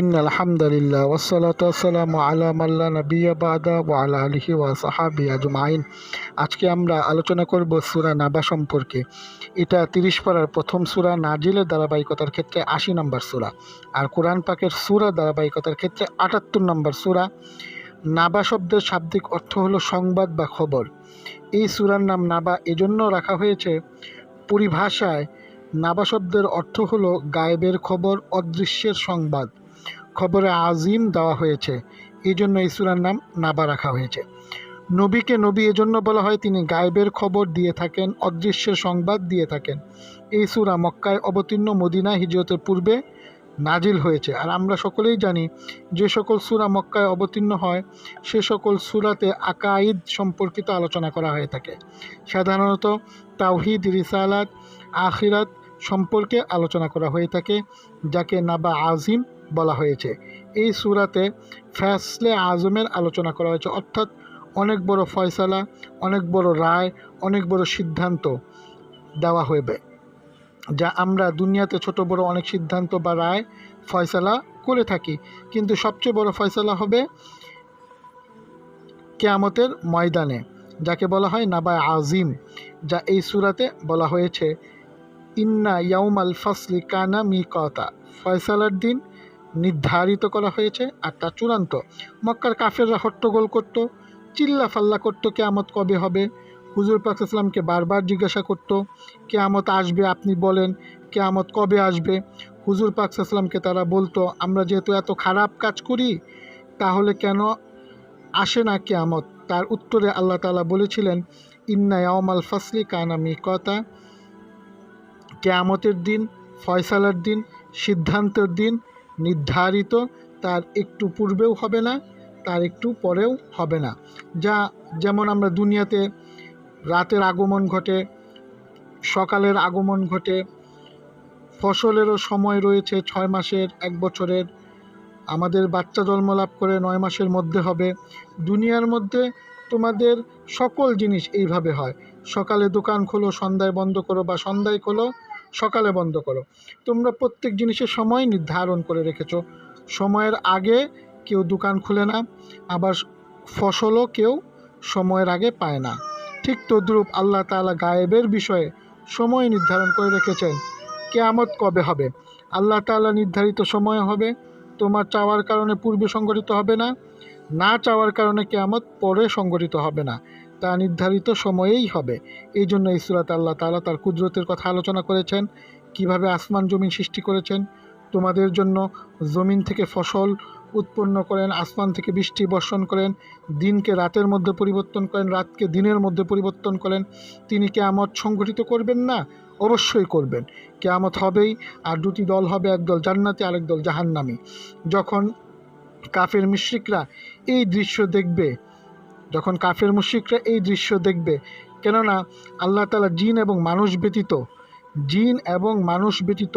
ইন্নাল হামদুলিল্লাহ ওয়াসসালাতু ওয়াসসালামু আলা মান লা নাবিয়্যা বা'দা ওয়া আলা আলিহি ওয়া সাহবিহি আজমাইন। আজকে আমরা আলোচনা করব সূরা নাবা সম্পর্কে। এটা 30 পারার প্রথম সূরা, নাজিলের ধারাবাহিকতার ক্ষেত্রে 80 নম্বর সূরা, আর কোরআন পাকের সূরা ধারাবাহিকতার ক্ষেত্রে 78 নম্বর সূরা। নাবা শব্দের শাব্দিক অর্থ হলো সংবাদ বা খবর। এই সূরার নাম নাবা এজন্য রাখা হয়েছে, পরিভাষায় নাবা শব্দের অর্থ হলো গায়েবের খবর, অদৃশ্যের সংবাদ। খবরে আজিম দেওয়া হয়েছে, এই জন্য এই সূরার নাম নাবা রাখা হয়েছে। নবীকে নবী এজন্য বলা হয়, তিনি গায়েবের খবর দিয়ে থাকেন, অদৃশ্যের সংবাদ দিয়ে থাকেন। এই সূরা মক্কায় অবতীর্ণ, মদিনায় হিজরতের পূর্বে নাজিল হয়েছে। আর আমরা সকলেই জানি, যে সকল সূরা মক্কায় অবতীর্ণ হয় সে সকল সূরাতে আকাঈদ সম্পর্কিত আলোচনা করা হয়ে থাকে। সাধারণত তাওহীদ, রিসালাত, আখিরাত সম্পর্কে আলোচনা করা হয়ে থাকে, যাকে নাবা আজিম বলা হয়েছে। এই সূরাতে ফয়সলে আজমের আলোচনা করা হয়েছে, অর্থাৎ অনেক বড় ফয়সালা, অনেক বড় রায়, অনেক বড় সিদ্ধান্ত দেওয়া হবে, যা আমরা দুনিয়াতে ছোট বড় অনেক সিদ্ধান্ত বা রায় ফয়সালা করে থাকি, কিন্তু সবচেয়ে বড় ফয়সালা হবে কিয়ামতের ময়দানে, যাকে বলা হয় নাবা আজিম, যা এই সূরাতে বলা হয়েছে ইন্না ইয়াউমাল ফাসলি কানা মিকাতা। ফয়সালার দিন নির্ধারিত করা হয়েছে, আর তা চূড়ান্ত। মক্কার কাফেররা হট্টগোল করত, চিল্লা ফাল্লা করত, কিয়ামত কবে হবে। হুজুর পাক ইসলামকে বারবার জিজ্ঞাসা করত, কিয়ামত আসবে, আপনি বলেন কিয়ামত কবে আসবে। হুজুর পাক ইসলামকে তারা বলতো, আমরা যেহেতু এত খারাপ কাজ করি, তাহলে কেন আসে না কিয়ামত? তার উত্তরে আল্লাহ তাআলা বলেছিলেন, ইন্না ইয়াউমাল ফাসলি কানা মিকাতা। কিয়ামতের দিন, ফয়সালার দিন, সিদ্ধান্তের দিন নির্ধারিত, তার একটু পূর্বেও হবে না, তার একটু পরেও হবে না। যেমন আমরা দুনিয়াতে রাতের আগমন ঘটে, সকালের আগমন ঘটে, ফসলেরও সময় রয়েছে 6 মাসের, 1 বছরের। আমাদের বাচ্চা জন্ম লাভ করে 9 মাসের মধ্যে হবে। দুনিয়ার মধ্যে তোমাদের সকল জিনিস এইভাবে হয়, সকালে দোকান খোলো, সন্ধ্যায় বন্ধ করো, বা সন্ধ্যায় খোলো, সকালে বন্ধ করো। তোমরা প্রত্যেক জিনিসের সময় নির্ধারণ করে রেখেছো, সময়ের আগে কেউ দোকান খুলে না, আবার ফসলও কেউ সময়ের আগে পায় না। ঠিক তদ্রূপ আল্লাহ তাআলা গায়েবের বিষয়ে সময় নির্ধারণ করে রেখেছেন, কিয়ামত কবে হবে। আল্লাহ তাআলা নির্ধারিত সময় হবে, তোমার চাওয়ার কারণে পূর্বে সংগঠিত হবে না, না চাওয়ার কারণে কিয়ামত পরে সংগঠিত হবে না, তা নির্ধারিত সময়েই হবে। এই জন্য এই সূরাতে আল্লাহ তাআলা তার কুদরতের কথা আলোচনা করেছেন, কিভাবে আসমান জমিন সৃষ্টি করেছেন, তোমাদের জন্য জমিন থেকে ফসল উৎপন্ন করেন, আসমান থেকে বৃষ্টি বর্ষণ করেন, দিনকে রাতের মধ্যে পরিবর্তন করেন, রাতকে দিনের মধ্যে পরিবর্তন করেন। তিনি কিয়ামত সংগঠিত করবেন না? অবশ্যই করবেন। কিয়ামত হবেই, আর দুটি দল হবে, এক দল জান্নাতি, আরেক দল জাহান্নামী। যখন কাফের মুশরিকরা এই দৃশ্য দেখবে, কেননা আল্লাহ তাআলা জিন এবং মানুষ ব্যতীত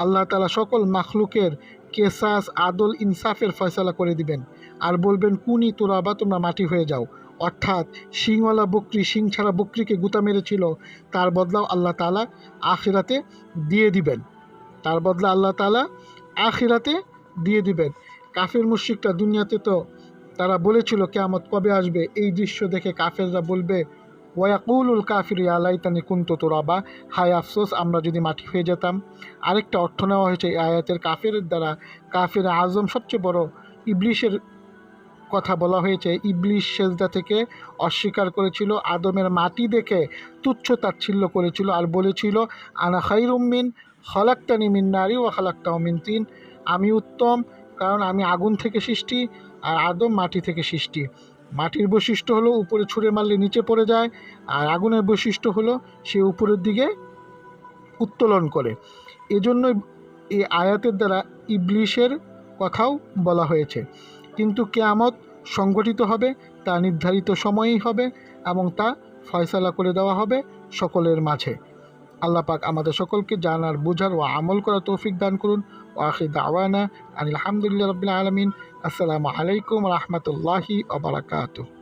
আল্লাহ তাআলা সকল মাখলুকের কেসাস, আদল, ইনসাফের ফয়সালা করে দিবেন, আর বলবেন কুনি তুরাবা, তোমরা মাটি হয়ে যাও। অর্থাৎ শিংওয়ালা বকরি শিং ছাড়া বকরিকে গুতা মেরেছিল, তার বদলাও আল্লাহ তাআলা আখিরাতে দিয়ে দিবেন। কাফের মুশরিকরা দুনিয়াতে তো তারা বলেছিল কিয়ামত কবে আসবে। এই দৃশ্য দেখে কাফেররা বলবে, ওয়াকুলুল কাফিরু ইয়া লাইতানি কুনতু তুরাবা, হায় আফসোস, আমরা যদি মাটি হয়ে যেতাম। আরেকটা অর্থ নেওয়া হয়েছে এই আয়াতের কাফেরের দ্বারা, কাফের আজম সবচেয়ে বড় ইবলিশের কথা বলা হয়েছে। ইবলিশ সেজদা থেকে অস্বীকার করেছিল, আদমের মাটি দেখে তুচ্ছ তাচ্ছিল্য করেছিল, আর বলেছিল আনা খায়রুম মিন খালাকতানি মিন নারি ওয়া খালাকতাহু মিন তিন। আমি উত্তম, কারণ আমি আগুন থেকে সৃষ্টি, আর আদম মাটি থেকে সৃষ্টি। মাটির বৈশিষ্ট্য হলো উপরে ছুঁড়ে মারলে নিচে পড়ে যায়, আর আগুনের বৈশিষ্ট্য হলো সে উপরের দিকে উত্তোলন করে। এজন্যই এই আয়াতের দ্বারা ইবলিশের কথাও বলা হয়েছে। কিন্তু কিয়ামত সংগঠিত হবে, তা নির্ধারিত সময়েই হবে, এবং তা ফয়সালা করে দেওয়া হবে সকলের মাঝে। আল্লাহ পাক আমাদের সকলকে জানার, বোঝার ও আমল করার তৌফিক দান করুন। ওয়া আখির দাওয়ানা আনিল হামদুলিল্লাহি রাব্বিল আলামিন। আসসালামু আলাইকুম ওয়া রাহমাতুল্লাহি ওয়া বারাকাতুহু।